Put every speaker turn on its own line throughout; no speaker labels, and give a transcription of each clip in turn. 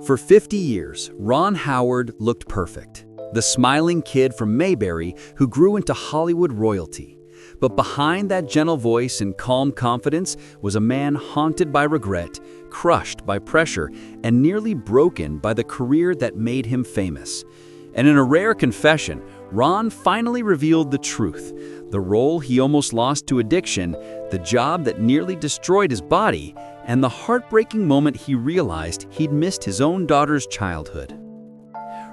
For 50 years, Ron Howard looked perfect. The smiling kid from Mayberry who grew into Hollywood royalty. But behind that gentle voice and calm confidence was a man haunted by regret, crushed by pressure, and nearly broken by the career that made him famous. And in a rare confession, Ron finally revealed the truth. The role he almost lost to addiction, the job that nearly destroyed his body, and the heartbreaking moment he realized he'd missed his own daughter's childhood.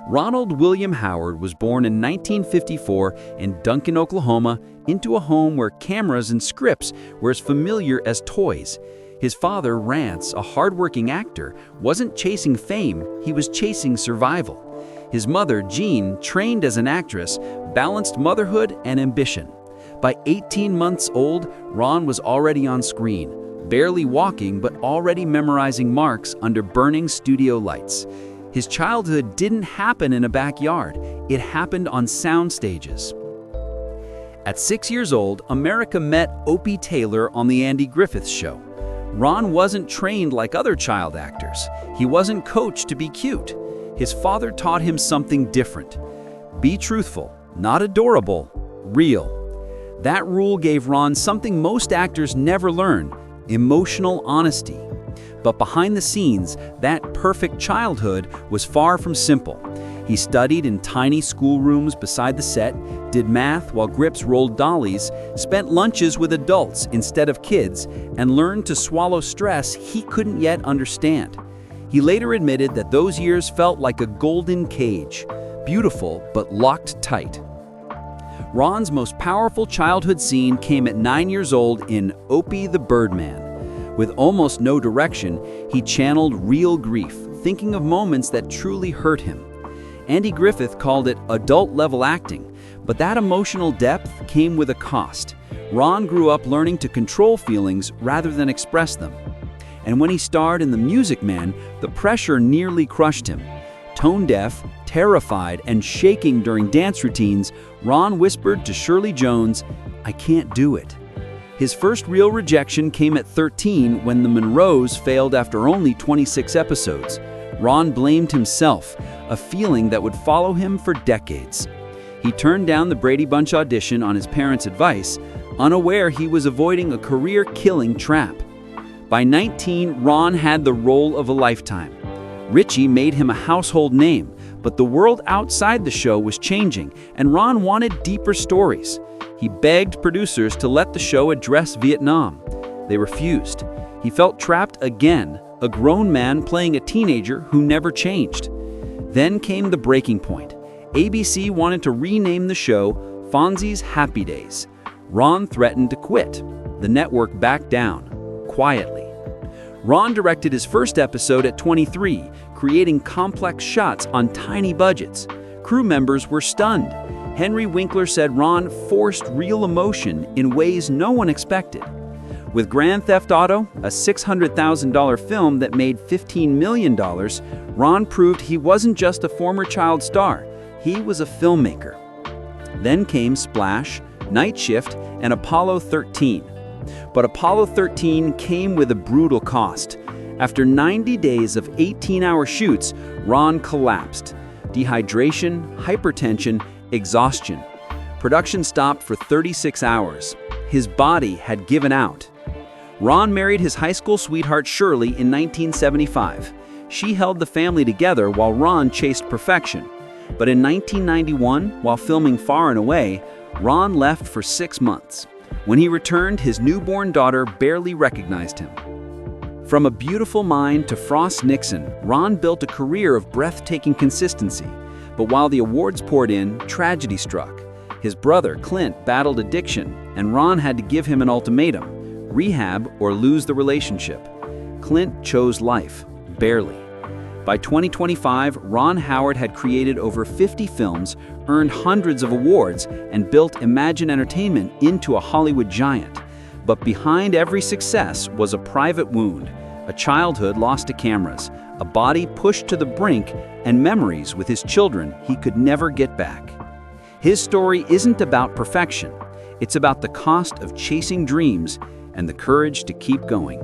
Ronald William Howard was born in 1954 in Duncan, Oklahoma, into a home where cameras and scripts were as familiar as toys. His father, Rance, a hardworking actor, wasn't chasing fame, he was chasing survival. His mother, Jean, trained as an actress, balanced motherhood and ambition. By 18 months old, Ron was already on screen, barely walking but already memorizing marks under burning studio lights. His childhood didn't happen in a backyard, it happened on sound stages. At 6 years old, America met Opie Taylor on The Andy Griffith Show. Ron wasn't trained like other child actors. He wasn't coached to be cute. His father taught him something different. Be truthful, not adorable, real. That rule gave Ron something most actors never learn: emotional honesty. But behind the scenes, that perfect childhood was far from simple. He studied in tiny schoolrooms beside the set, did math while Grips rolled dollies, spent lunches with adults instead of kids, and learned to swallow stress he couldn't yet understand. He later admitted that those years felt like a golden cage, beautiful but locked tight. Ron's most powerful childhood scene came at 9 years old in Opie the Birdman. With almost no direction, he channeled real grief, thinking of moments that truly hurt him. Andy Griffith called it adult-level acting, but that emotional depth came with a cost. Ron grew up learning to control feelings rather than express them. And when he starred in The Music Man, the pressure nearly crushed him. Tone-deaf, terrified, and shaking during dance routines, Ron whispered to Shirley Jones, "I can't do it." His first real rejection came at 13 when The Monroes failed after only 26 episodes. Ron blamed himself, a feeling that would follow him for decades. He turned down the Brady Bunch audition on his parents' advice, unaware he was avoiding a career-killing trap. By 19, Ron had the role of a lifetime. Richie made him a household name, but the world outside the show was changing, and Ron wanted deeper stories. He begged producers to let the show address Vietnam. They refused. He felt trapped again, a grown man playing a teenager who never changed. Then came the breaking point. ABC wanted to rename the show Fonzie's Happy Days. Ron threatened to quit. The network backed down, quietly. Ron directed his first episode at 23, creating complex shots on tiny budgets. Crew members were stunned. Henry Winkler said Ron forced real emotion in ways no one expected. With Grand Theft Auto, a $600,000 film that made $15 million, Ron proved he wasn't just a former child star, he was a filmmaker. Then came Splash, Night Shift, and Apollo 13. But Apollo 13 came with a brutal cost. After 90 days of 18-hour shoots, Ron collapsed. Dehydration, hypertension, exhaustion. Production stopped for 36 hours. His body had given out. Ron married his high school sweetheart Shirley in 1975. She held the family together while Ron chased perfection. But in 1991, while filming Far and Away, Ron left for 6 months. When he returned, his newborn daughter barely recognized him. From A Beautiful Mind to Frost Nixon, Ron built a career of breathtaking consistency. But while the awards poured in, tragedy struck. His brother, Clint, battled addiction, and Ron had to give him an ultimatum: rehab or lose the relationship. Clint chose life, barely. By 2025, Ron Howard had created over 50 films, earned hundreds of awards, and built Imagine Entertainment into a Hollywood giant. But behind every success was a private wound, a childhood lost to cameras, a body pushed to the brink, and memories with his children he could never get back. His story isn't about perfection. It's about the cost of chasing dreams and the courage to keep going.